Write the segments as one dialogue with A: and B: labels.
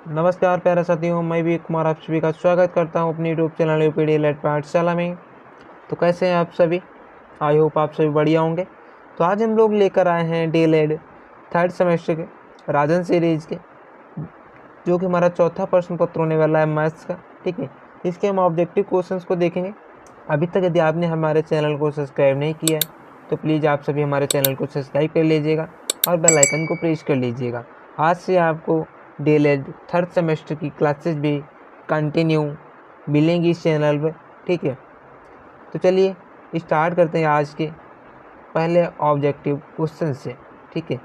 A: नमस्कार प्यारे साथियों, मैं भी कुमार आप सभी का स्वागत करता हूं अपनी यूट्यूब चैनल यूपीडी लेट पाठशाला में। तो कैसे हैं आप सभी? आई होप आप सभी बढ़िया होंगे। तो आज हम लोग लेकर आए हैं डीएलएड थर्ड सेमेस्टर के राजन सीरीज के, जो कि हमारा चौथा प्रश्न पत्र होने वाला है मैथ्स का। ठीक है, इसके हम ऑब्जेक्टिव क्वेश्चंस को देखेंगे। अभी तक यदि आपने हमारे चैनल को सब्सक्राइब नहीं किया है तो प्लीज़ आप सभी हमारे चैनल को सब्सक्राइब कर लीजिएगा और बेल आइकन को प्रेस कर लीजिएगा। आज से आपको डीएलएड थर्ड सेमेस्टर की क्लासेस भी कंटिन्यू मिलेंगी इस चैनल पर। ठीक है, तो चलिए स्टार्ट करते हैं आज के पहले ऑब्जेक्टिव क्वेश्चन से। ठीक है,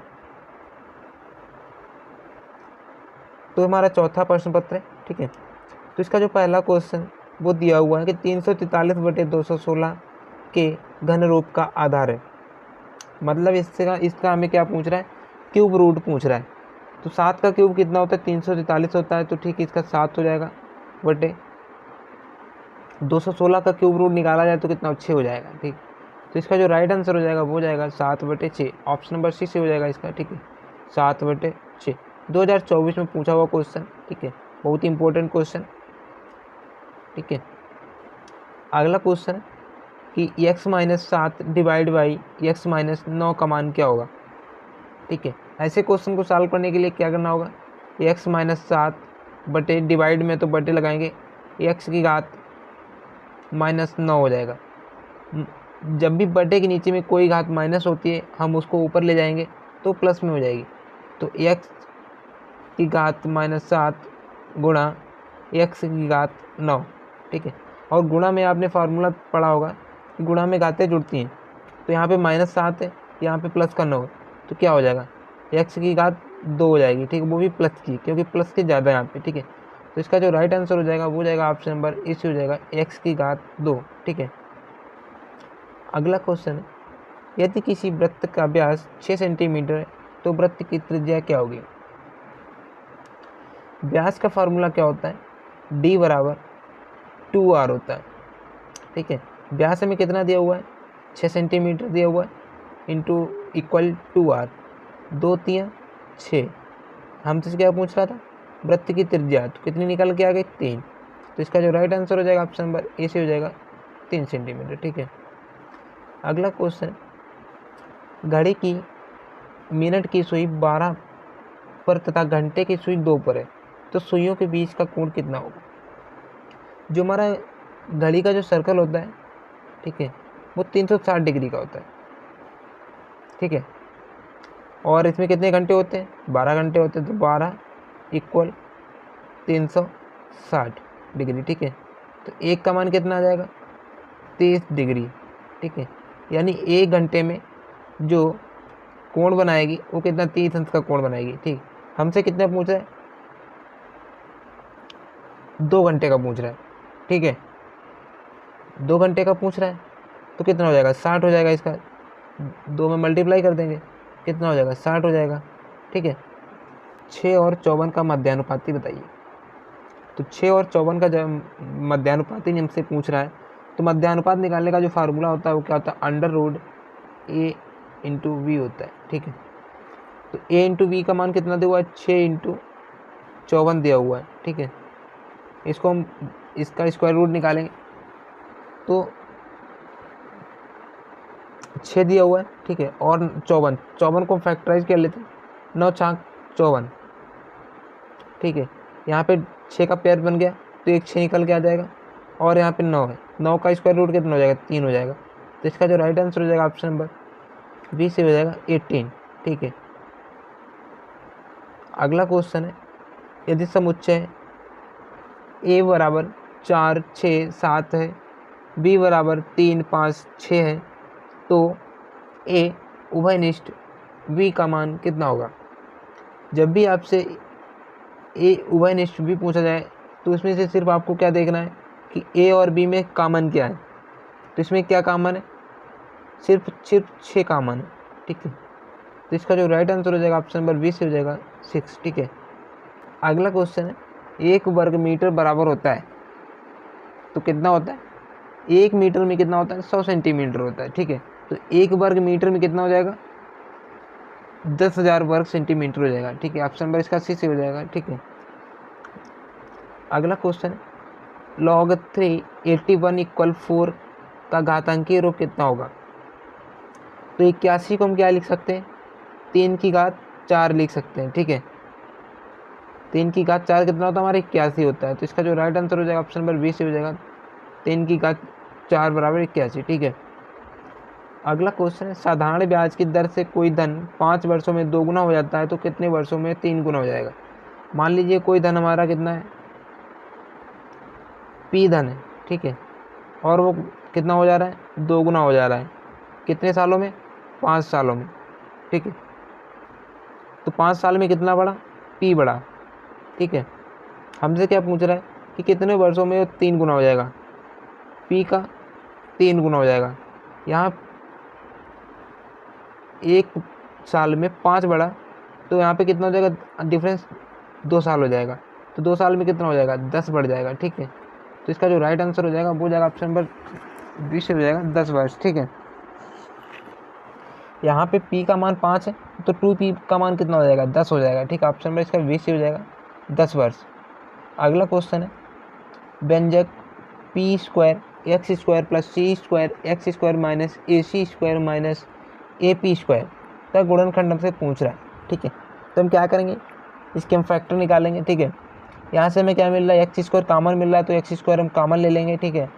A: तो हमारा चौथा प्रश्न पत्र है। ठीक है, तो इसका जो पहला क्वेश्चन वो दिया हुआ है कि 343/216 के घन रूप का आधार है। मतलब इसका हमें क्या पूछ रहा है? क्यूब रूट पूछ रहा है। तो 7 का क्यूब कितना होता है? 343 होता है। तो ठीक है, इसका 7 हो जाएगा बटे 216 का क्यूब रूट निकाला जाए तो कितना? 6 हो जाएगा। ठीक, तो इसका जो राइट आंसर हो जाएगा वो हो जाएगा 7/6। ऑप्शन नंबर सी से हो जाएगा इसका। ठीक है, 7/6 2024 में पूछा हुआ क्वेश्चन। ठीक है, बहुत ही इंपॉर्टेंट क्वेश्चन। ठीक है, अगला क्वेश्चन है कि x-7 डिवाइड बाई x-9 का मान क्या होगा। ठीक है, ऐसे क्वेश्चन को सॉल्व करने के लिए क्या करना होगा? x-7 बटे डिवाइड में तो बटे लगाएंगे, x की घात -9 हो जाएगा। जब भी बटे के नीचे में कोई घात माइनस होती है हम उसको ऊपर ले जाएंगे तो प्लस में हो जाएगी। तो x की घात -7 गुणा x की घात 9। ठीक है, और गुणा में आपने फार्मूला पढ़ा होगा कि गुणा में घातें जुड़ती हैं। तो यहाँ पे -7 है, यहाँ पे प्लस का 9 है, तो क्या हो जाएगा? x की घात 2 हो जाएगी। ठीक है, वो भी प्लस की, क्योंकि प्लस के ज़्यादा है यहाँ पे। ठीक है, तो इसका जो राइट आंसर हो जाएगा वो हो जाएगा ऑप्शन नंबर ए से हो जाएगा x की घात 2। ठीक है, अगला क्वेश्चन है, यदि किसी वृत्त का व्यास 6 सेंटीमीटर है तो वृत्त की त्रिज्या क्या होगी? व्यास का फार्मूला क्या होता है? d बराबर 2r होता है। ठीक है, व्यास हमें कितना दिया हुआ है? 6 सेंटीमीटर दिया हुआ है, इंटू इक्वल 2r, 2 3 6। हमसे क्या पूछ रहा था? वृत्त की त्रिज्या, तो कितनी निकल के आ गई? 3। तो इसका जो राइट आंसर हो जाएगा ऑप्शन नंबर ए से हो जाएगा 3 सेंटीमीटर। ठीक है, अगला क्वेश्चन, घड़ी की मिनट की सुई 12 पर तथा घंटे की सुई 2 पर है, तो सुइयों के बीच का कोण कितना होगा? जो हमारा घड़ी का जो सर्कल होता है, ठीक है, वो 360 डिग्री का होता है। ठीक है, और इसमें कितने घंटे होते हैं? 12 घंटे होते हैं। तो 12 इक्वल 360 डिग्री। ठीक है, तो एक का मान कितना आ जाएगा? 30 डिग्री। ठीक है, यानी 1 घंटे में जो कोण बनाएगी वो कितना? 30 अंश का कोण बनाएगी। ठीक, हमसे कितना पूछ रहा है? 2 घंटे का पूछ रहा है। ठीक है, 2 घंटे का पूछ रहा है तो कितना हो जाएगा? 60 हो जाएगा। इसका 2 में मल्टीप्लाई कर देंगे, कितना हो जाएगा? 60 हो जाएगा। ठीक है, 6 और 54 का मध्यानुपाती बताइए। तो 6 और 54 का जब मध्यानुपाती हमसे पूछ रहा है तो मध्यानुपात निकालने का जो फार्मूला होता है वो क्या होता है? √a × v होता है। ठीक है, तो a × v का मान कितना दिया हुआ है? 6 × 54 दिया हुआ है। ठीक है, इसको हम इसका स्क्वायर रूट निकालेंगे तो 6 दिया हुआ है। ठीक है, और 54 को फैक्टराइज कर लेते हैं, 9 छाक 54। ठीक है, यहाँ पे 6 का पेयर बन गया तो एक 6 निकल के आ जाएगा, और यहाँ पे 9 है, 9 का स्क्वायर रूट कितना हो जाएगा? 3 हो जाएगा। तो इसका जो राइट आंसर हो जाएगा ऑप्शन नंबर बी से हो जाएगा 18। ठीक है, अगला क्वेश्चन है, यदि समुच्चय a बराबर 4 6 7 है, b बराबर 3 5 6 है, तो a उभयनिष्ठ b का मान कितना होगा? जब भी आपसे a उभयनिष्ठ b पूछा जाए तो इसमें से सिर्फ आपको क्या देखना है कि a और b में कॉमन क्या है। तो इसमें क्या कॉमन है? सिर्फ 6 कॉमन है। ठीक है, तो इसका जो राइट आंसर हो जाएगा ऑप्शन नंबर बी से हो जाएगा 6। ठीक है, अगला क्वेश्चन है, 1 वर्ग मीटर बराबर होता है तो कितना होता है? 1 मीटर में कितना होता है? 100 सेंटीमीटर होता है। ठीक है, तो 1 वर्ग मीटर में कितना हो जाएगा? 10,000 वर्ग सेंटीमीटर हो जाएगा। ठीक है, ऑप्शन नंबर इसका सी से हो जाएगा। ठीक है, अगला क्वेश्चन है log 381 इक्वल 4 का घातांकीय रूप कितना होगा। तो 81 को हम क्या लिख सकते हैं, 3 की घात 4 लिख सकते हैं, ठीक है। 3 की घात 4 कितना होता है हमारा 81 होता है। तो इसका जो राइट आंसर हो जाएगा ऑप्शन नंबर 20 हो जाएगा, 3 की घात 4 बराबर 81, ठीक है। अगला क्वेश्चन है साधारण ब्याज की दर से कोई धन 5 वर्षों में 2 गुना हो जाता है तो कितने वर्षों में 3 गुना हो जाएगा। मान लीजिए कोई धन हमारा कितना है, पी धन है, ठीक है, और वो कितना हो जा रहा है, 2 गुना हो जा रहा है। कितने सालों में, 5 सालों में, ठीक है। तो 5 साल में कितना बढ़ा, पी बढ़ा, ठीक है। हमसे क्या पूछ रहा है कि कितने वर्षों में 3 गुना हो जाएगा, पी का 3 गुना हो जाएगा। यहाँ 1 साल में 5 बढ़ा तो यहाँ पे कितना हो जाएगा डिफरेंस, 2 साल हो जाएगा। तो 2 साल में कितना हो जाएगा, 10 बढ़ जाएगा, ठीक है। तो इसका जो राइट आंसर हो जाएगा वो हो जाएगा ऑप्शन नंबर 20 हो जाएगा, 10 वर्ष, ठीक है। यहाँ पे p का मान 5 है तो 2p का मान कितना हो जाएगा, 10 हो जाएगा, ठीक है। ऑप्शन नंबर इसका 20 हो जाएगा, 10 वर्ष। अगला क्वेश्चन है व्यंजक P square x square plus C square x square minus A C square minus A P square का गुणनखंड हमसे पूछ रहा है, ठीक है। तो हम क्या करेंगे, इसके हम फैक्टर निकालेंगे, ठीक है। यहाँ से हमें क्या मिल रहा है, एक्स स्क्वायर कॉमन मिल रहा है तो एक्स स्क्वायर हम कॉमन ले लेंगे, ठीक है।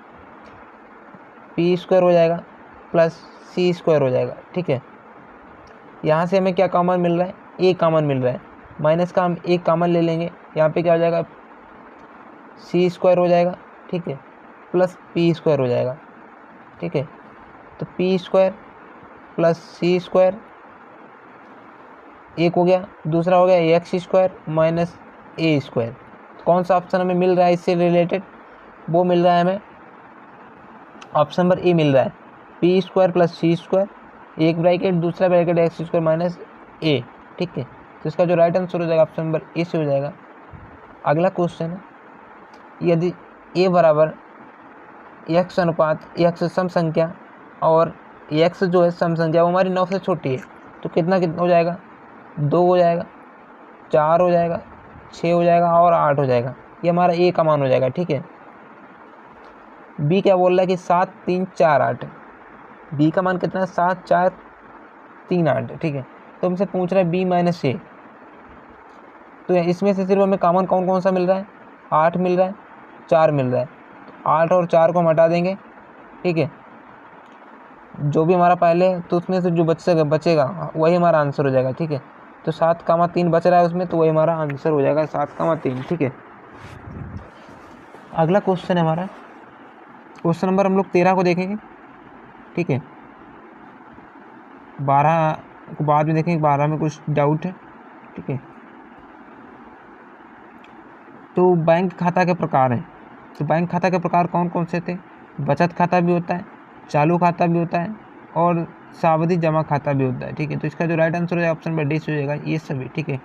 A: पी स्क्वायर हो जाएगा प्लस सी स्क्वायर हो जाएगा, ठीक है। यहाँ से हमें क्या कॉमन मिल रहा है, ए कॉमन मिल रहा है, माइनस का हम एक कॉमन ले लेंगे। यहाँ पे क्या हो जाएगा, सी स्क्वायर हो जाएगा, ठीक है, प्लस पी स्क्वायर हो जाएगा, ठीक है। तो P square plus C square एक हो गया, दूसरा हो गया एक्स स्क्वायर माइनस ए स्क्वायर। कौन सा ऑप्शन हमें मिल रहा है इससे रिलेटेड, वो मिल रहा है हमें ऑप्शन नंबर ए मिल रहा है, P square plus C square, एक ब्रैकेट दूसरा ब्रैकेट एक्स स्क्वायर माइनस ए, ठीक है। तो इसका जो राइट आंसर हो जाएगा ऑप्शन नंबर ए से हो जाएगा। अगला क्वेश्चन है यदि ए बराबर एक्स अनुपात एक्स सम संख्या और एक्स जो है सम संख्या वो हमारी 9 से छोटी है तो कितना कितना हो जाएगा, 2 हो जाएगा, 4 हो जाएगा, 6 हो जाएगा और 8 हो जाएगा। ये हमारा ए का मान हो जाएगा, ठीक है। बी क्या बोल रहा है कि 7 3 4 8, बी का मान कितना है 7 4 3 8, ठीक है। तो हमसे पूछ रहा है बी माइनस ए, तो इसमें से सिर्फ हमें कॉमन कौन कौन सा मिल रहा है, 8 मिल रहा है, 4 मिल रहा है। तो 8 और 4 को हम हटा देंगे, ठीक है। जो भी हमारा पहले तो उसमें से जो बचेगा वही हमारा आंसर हो जाएगा, ठीक है। तो 7,3 बच रहा है उसमें तो वही हमारा आंसर हो जाएगा 7,3, ठीक है। अगला क्वेश्चन है हमारा क्वेश्चन नंबर हम लोग 13 को देखेंगे, ठीक है। 12 को बाद में देखेंगे, 12 में कुछ डाउट है, ठीक है। तो बैंक खाता के प्रकार हैं, तो बैंक खाता के प्रकार कौन कौन से थे, बचत खाता भी होता है, चालू खाता भी होता है और सावधि जमा खाता भी होता है, ठीक है। तो इसका जो राइट आंसर हो जाएगा ऑप्शन नंबर डी हो जाएगा, ये सभी, ठीक है।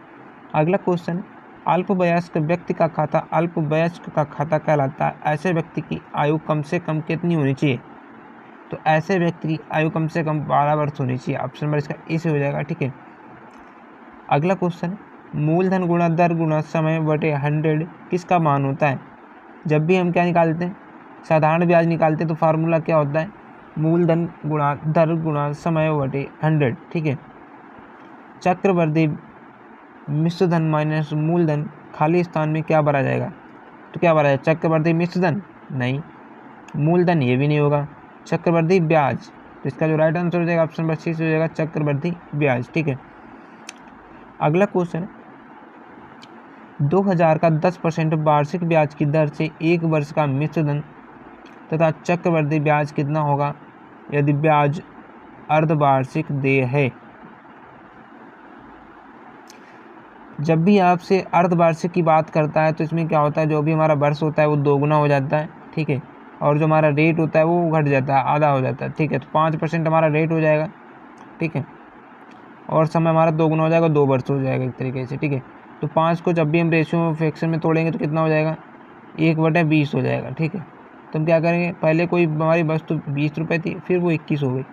A: अगला क्वेश्चन है अल्पवयस्क व्यक्ति का खाता अल्पवयस्क का खाता कहलाता है, ऐसे व्यक्ति की आयु कम से कम कितनी होनी चाहिए। तो ऐसे व्यक्ति की आयु कम से कम 12 वर्ष होनी चाहिए, ऑप्शन नंबर इसका ए से हो जाएगा, ठीक है। अगला क्वेश्चन है मूलधन गुणा दर गुणा समय बटे 100 किसका मान होता है। जब भी हम क्या निकालते हैं, साधारण ब्याज निकालते हैं तो फार्मूला क्या होता है, मूलधन गुणा दर गुणा समय बटे 100, ठीक है। चक्रवर्ती मिश्रधन माइनस मूलधन खाली स्थान में क्या भरा जाएगा, तो क्या भरा जाएगा, चक्रवर्ती मिश्रधन नहीं, मूलधन ये भी नहीं होगा, चक्रवर्ती ब्याज। तो इसका जो राइट आंसर हो जाएगा ऑप्शन नंबर सी हो जाएगा, चक्रवर्ती ब्याज, ठीक है। अगला क्वेश्चन है 2000 का 10% वार्षिक ब्याज की दर से 1 वर्ष का मिश्रधन तथा चक्रवर्ती ब्याज कितना होगा यदि ब्याज अर्धवार्षिक देय है। जब भी आपसे अर्धवार्षिक की बात करता है तो इसमें क्या होता है, जो भी हमारा वर्ष होता है वो 2 गुना हो जाता है, ठीक है, और जो हमारा रेट होता है वो घट जाता है, आधा हो जाता है, ठीक है। तो 5% हमारा रेट हो जाएगा, ठीक है, और समय हमारा 2 गुना हो जाएगा, 2 वर्ष हो जाएगा एक तरीके से, ठीक है। तो 5 को जब भी हम रेशियो फ्रैक्शन में तोड़ेंगे तो कितना हो जाएगा, 1/20 हो जाएगा, ठीक है। तो हम क्या करेंगे, पहले कोई हमारी वस्तु 20 रुपये थी, फिर वो 21 हो गई,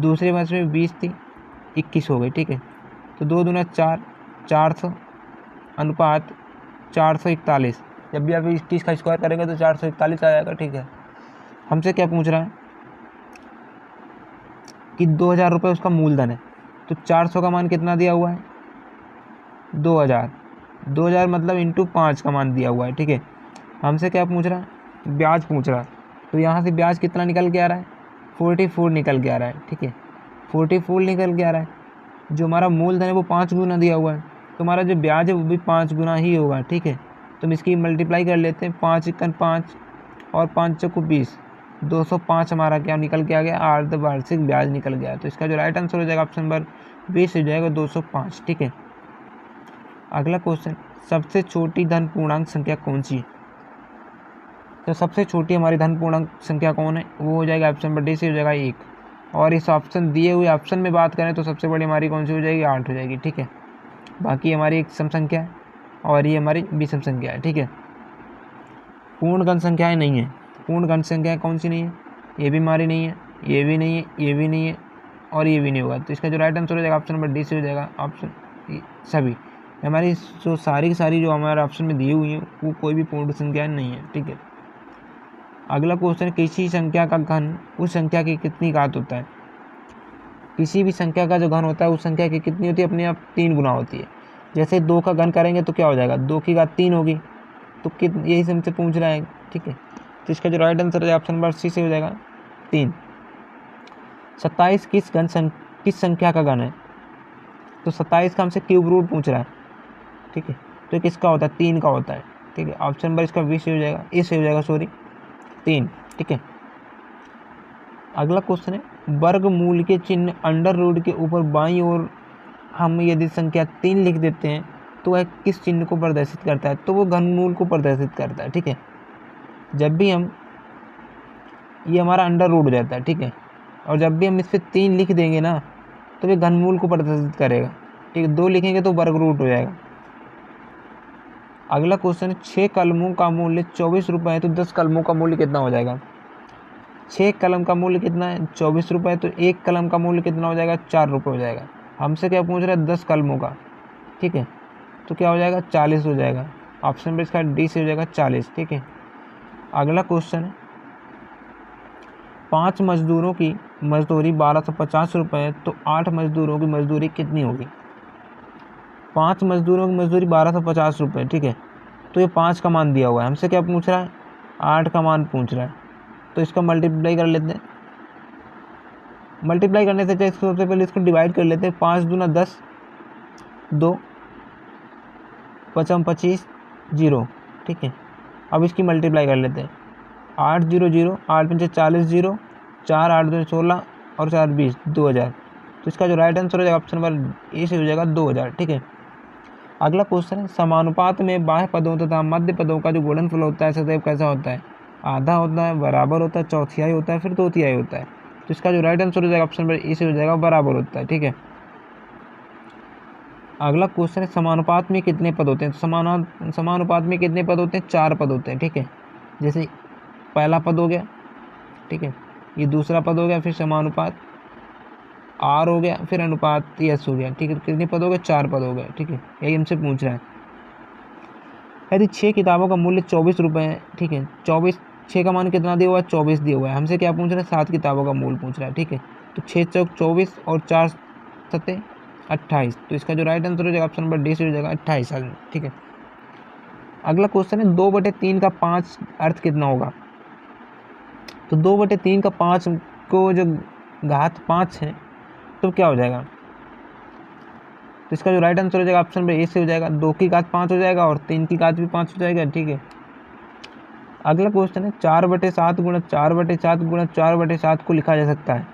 A: दूसरे वर्ष में 20 थी, 21 हो गई, ठीक है। तो 2 दूना 4, 400 अनुपात 441, जब भी आप 21 का स्क्वायर करेंगे तो 441 आ जाएगा, ठीक है। हमसे क्या पूछ रहा है कि 2000 रुपये उसका मूलधन है, तो 400 का मान कितना दिया हुआ है, 2000। 2000 मतलब इंटू 5 का मान दिया हुआ है, ठीक है। हमसे क्या पूछ रहा है, ब्याज पूछ रहा है, तो यहाँ से ब्याज कितना निकल के आ रहा है, 44 निकल के आ रहा है, ठीक है। 44 निकल के आ रहा है। जो हमारा मूलधन है वो 5 गुना दिया हुआ है, तो हमारा जो ब्याज है वो भी 5 गुना ही होगा, ठीक है। तो हम इसकी मल्टीप्लाई कर लेते हैं, 5 एकन 5 और 5 चौको 20, 205 हमारा क्या निकल के आ गया, अर्धवार्षिक ब्याज निकल गया। तो इसका जो राइट आंसर हो जाएगा ऑप्शन नंबर 20 हो जाएगा 205, ठीक है। अगला क्वेश्चन, सबसे छोटी धन पूर्णांक संख्या कौन सी है। तो सबसे छोटी हमारी धन पूर्णांक संख्या कौन है, वो हो जाएगा ऑप्शन नंबर डी से हो जाएगा 1। और इस ऑप्शन दिए हुए ऑप्शन में बात करें तो सबसे बड़ी हमारी कौन सी हो जाएगी, 8 हो जाएगी, ठीक है। बाकी हमारी एक सम संख्या है और ये हमारी विषम संख्या है, ठीक है। पूर्ण घन संख्याएं नहीं है। पूर्ण घन संख्याएं कौन सी नहीं है, ये भी हमारी नहीं है, ये भी नहीं है, ये भी नहीं है और ये भी नहीं होगा। तो इसका जो राइट आंसर हो जाएगा ऑप्शन नंबर डी से हो जाएगा ऑप्शन सभी। हमारी जो सारी की सारी जो हमारे ऑप्शन में दी हुई है वो कोई भी पूर्ण संख्या नहीं है, ठीक है। अगला क्वेश्चन, किसी संख्या का घन उस संख्या की कितनी घात होता है। किसी भी संख्या का जो घन होता है उस संख्या की कितनी होती है, अपने आप 3 गुना होती है। जैसे 2 का घन करेंगे तो क्या हो जाएगा, 2 की घात 3 होगी, तो यही हमसे पूछ रहा है, ठीक है। तो इसका जो राइट आंसर है ऑप्शन नंबर सी से हो जाएगा 3। 27 किस संख्या का घन है, तो 27 का हमसे क्यूब रूट पूछ रहा है, ठीक है। तो किसका होता है, 3 का होता है, ठीक है। ऑप्शन नंबर इसका बी से हो जाएगा, ए से हो जाएगा, सॉरी 3, ठीक है। अगला क्वेश्चन है, वर्गमूल के चिन्ह अंडर रूट के ऊपर बाईं ओर हम यदि संख्या 3 लिख देते हैं तो वह किस चिन्ह को प्रदर्शित करता है, तो वो घनमूल को प्रदर्शित करता है, ठीक है। जब भी हम, ये हमारा अंडर रूट हो जाता है, ठीक है, और जब भी हम इस पर 3 लिख देंगे ना तो ये घनमूल को प्रदर्शित करेगा, ठीक है। 2 लिखेंगे तो वर्ग रूट हो जाएगा। अगला क्वेश्चन है, 6 कलमों का मूल्य 24 रुपये है तो 10 कलमों का मूल्य कितना हो जाएगा। 6 कलम का मूल्य कितना है, 24 रुपये, तो 1 कलम का मूल्य कितना हो जाएगा, 4 रुपये हो जाएगा। हमसे क्या पूछ रहा है, 10 कलमों का, ठीक है, तो क्या हो जाएगा, 40 हो जाएगा। ऑप्शन नंबर इसका डी से हो जाएगा 40, ठीक है। अगला क्वेश्चन है, 5 मजदूरों की मजदूरी 1250 रुपये है तो 8 मजदूरों की मजदूरी कितनी होगी। 5 मजदूरों की मजदूरी 1250 रुपये, ठीक है। तो ये 5 का मान दिया हुआ है, हमसे क्या पूछ रहा है, 8 का मान पूछ रहा है। तो इसका मल्टीप्लाई कर लेते हैं। मल्टीप्लाई करने से सबसे पहले इसको डिवाइड कर लेते हैं। 5 दूना 10, 2 5 25 0, ठीक है। अब इसकी मल्टीप्लाई कर लेते हैं। 8 0 0, 8 5 40 0, 4 8 2 16 और 4 20, 2000। तो इसका जो राइट आंसर हो जाएगा ऑप्शन नंबर ए से हो जाएगा 2000, ठीक है। अगला क्वेश्चन है, समानुपात में बाह्य पदों तथा मध्य पदों का जो गुणनफल होता है सदैव कैसा होता है। आधा होता है, बराबर होता है, चौथियाई होता है, फिर 2/3 होता है। तो इसका जो राइट आंसर हो जाएगा ऑप्शन नंबर ए से हो जाएगा बराबर होता है, ठीक है। अगला क्वेश्चन है, समानुपात में कितने पद होते हैं। तो समानुपात में कितने पद होते हैं, 4 पद होते हैं, ठीक है। जैसे पहला पद हो गया, ठीक है, ये दूसरा पद हो गया, फिर समानुपात आर हो गया, फिर अनुपात यस हो गया, ठीक है। कितने पद हो गए, 4 पद हो गए, ठीक है। यही हमसे पूछ रहा है। यदि 6 किताबों का मूल्य 24 रुपये है, ठीक है, 24, 6 का मान कितना दिया हुआ है, 24 दिया हुआ है। हमसे क्या पूछ रहा है, 7 किताबों का मूल्य पूछ रहा है, ठीक है। तो 6 चौक 24 और 4 सत्ते 28। तो इसका जो राइट आंसर हो जाएगा ऑप्शन नंबर डी से हो जाएगा 28, ठीक है। अगला क्वेश्चन है, 2/3 का 5 अर्थ कितना होगा। तो 2/3 का 5 को जो घात 5 है तो क्या हो जाएगा। तो इसका जो राइट आंसर हो जाएगा ऑप्शन नंबर ए से हो जाएगा, 2 की घात 5 हो जाएगा और 3 की घात भी 5 हो जाएगा, ठीक है। अगला क्वेश्चन है, 4/7 गुणा 4/7 गुणा 4/7 को लिखा जा सकता है।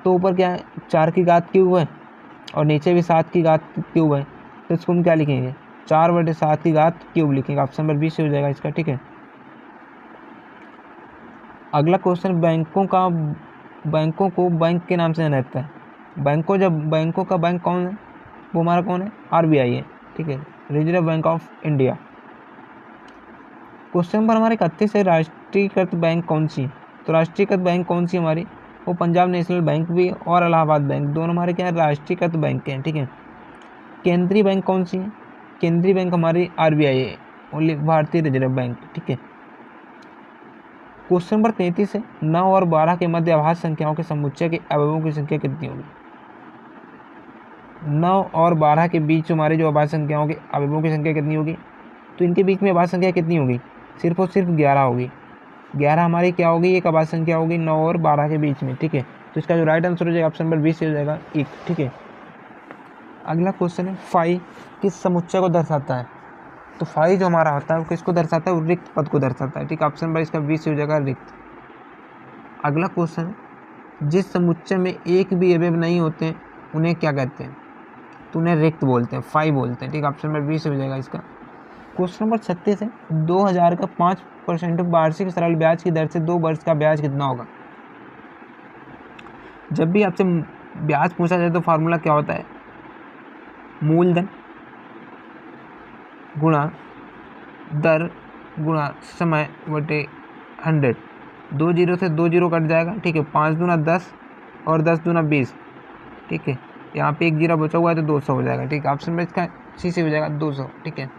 A: तो ऊपर क्या है, 4 की घात क्यूब है और नीचे भी 7 की घात क्यूब है, तो इसको हम क्या लिखेंगे, 4/7 की घात क्यूब लिखेंगे। ऑप्शन नंबर बी से हो जाएगा इसका, ठीक है। अगला क्वेश्चन, बैंकों को बैंक के नाम से जाना जाता है। बैंकों का बैंक कौन है, वो हमारा कौन है, आरबीआई है, ठीक है, reserve bank of India. Question number हमारे 31 है, राष्ट्रीयकृत बैंक कौन सी है। तो राष्ट्रीयकृत बैंक कौन सी हमारी, वो पंजाब नेशनल बैंक भी और इलाहाबाद बैंक, दोनों हमारे क्या है, राष्ट्रीयकृत बैंक हैं, ठीक है। केंद्रीय बैंक कौन सी है, केंद्रीय बैंक हमारी आरबीआई है, ओनली भारतीय रिजर्व बैंक, ठीक है। क्वेश्चन नंबर 33 है, 9 और 12 के मध्य अभाज्य संख्याओं के समुच्चय के अवयवों की संख्या कितनी होगी? 9 और 12 के बीच हमारे जो अभाज्य संख्याओं के अवयवों की संख्या कितनी होगी? तो इनके बीच में अभाज्य संख्या कितनी होगी? सिर्फ और सिर्फ 11 होगी। 11 हमारी क्या होगी? एक अभाज्य संख्या होगी 9 और 12 के बीच में, ठीक है। तो इसका जो राइट आंसर हो जाएगा ऑप्शन नंबर 20 हो जाएगा 1, ठीक है। अगला क्वेश्चन है, फाई किस समुच्चय को दर्शाता है? तो फाई जो हमारा होता है वो किसको दर्शाता है? वो रिक्त पद को दर्शाता है, ठीक है। ऑप्शन नंबर इसका 20 हो जाएगा रिक्त। अगला क्वेश्चन है, जिस समुच्चय में एक भी अवयव नहीं होते हैं उन्हें क्या कहते हैं? तो उन्हें रिक्त बोलते हैं, फाई बोलते हैं, ठीक है। ऑप्शन नंबर 20 हो जाएगा इसका। क्वेश्चन नंबर 36 है, 2000 का 5% वार्षिक सरल ब्याज की दर से 2 वर्ष का ब्याज कितना होगा? जब भी आपसे ब्याज पूछा जाए तो फार्मूला क्या होता है? मूलधन गुणा दर गुणा समय बटे 100। 2 जीरो से 2 जीरो कट जाएगा, ठीक है। 5 दूना 10 और 10 दूना 20, ठीक है। यहाँ पे 1 जीरो बचा हुआ है तो 200 हो जाएगा, ठीक है। ऑप्शन में इसका सी से हो जाएगा 200, ठीक है।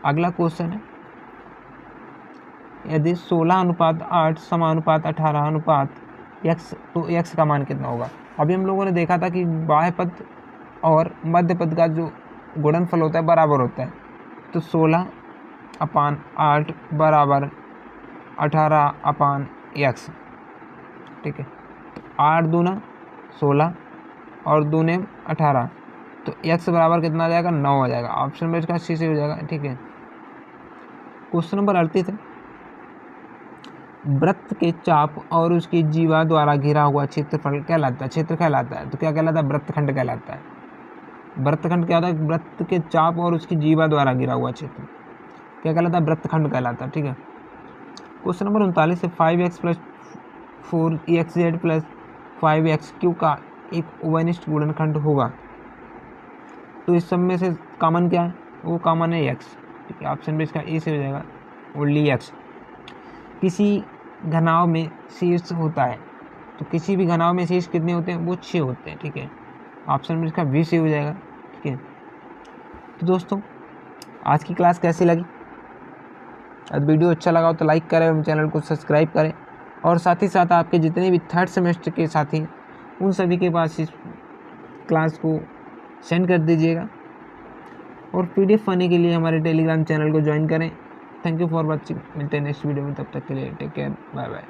A: अगला क्वेश्चन है, यदि 16:8 समानुपात 18 x, तो x का मान कितना होगा? अभी हम लोगों ने देखा था कि बाह्य पद और मध्य पद का जो गुणनफल होता है बराबर होता है। तो 16/8 बराबर 18/x, ठीक है। तो 8 दूना 16 और दूने 18, तो x बराबर कितना आ जाएगा? 9 आ जाएगा। ऑप्शन में इसका सी से हो जाएगा, ठीक है। क्वेश्चन नंबर 38 है, वृत्त के चाप और उसकी जीवा द्वारा घिरा हुआ क्षेत्रफल कहलाता है, क्षेत्र कहलाता है। तो क्या कहलाता है? वृत्तखंड कहलाता है। वृत्तखंड क्या होता है? वृत्त के चाप और उसकी जीवा द्वारा घिरा हुआ क्षेत्र क्या कहलाता है? वृत्तखंड कहलाता है, ठीक है। क्वेश्चन नंबर 39 है, 5x + 4xz + 5xq का एक उभयनिष्ठ गुणनखंड होगा। तो इस सब में से कॉमन क्या है? वो कॉमन है x, ठीक है। ऑप्शन में इसका ए से हो जाएगा ओनली x। किसी घनाव में शीर्ष होता है, तो किसी भी घनाव में शीर्ष कितने होते हैं? वो 6 होते हैं, ठीक है। ऑप्शन में इसका बी से हो जाएगा, ठीक है। तो दोस्तों आज की क्लास कैसी लगी? अगर वीडियो अच्छा लगा हो तो लाइक करें और चैनल को सब्सक्राइब करें, और साथ ही साथ आपके जितने भी 3rd सेमेस्टर के साथी उन सभी के पास इस क्लास को सेंड कर दीजिएगा। और PDF पाने के लिए हमारे टेलीग्राम चैनल को ज्वाइन करें। Thank you for watching. मिलते हैं नेक्स्ट वीडियो में, तब तक के लिए टेक केयर, बाय बाय।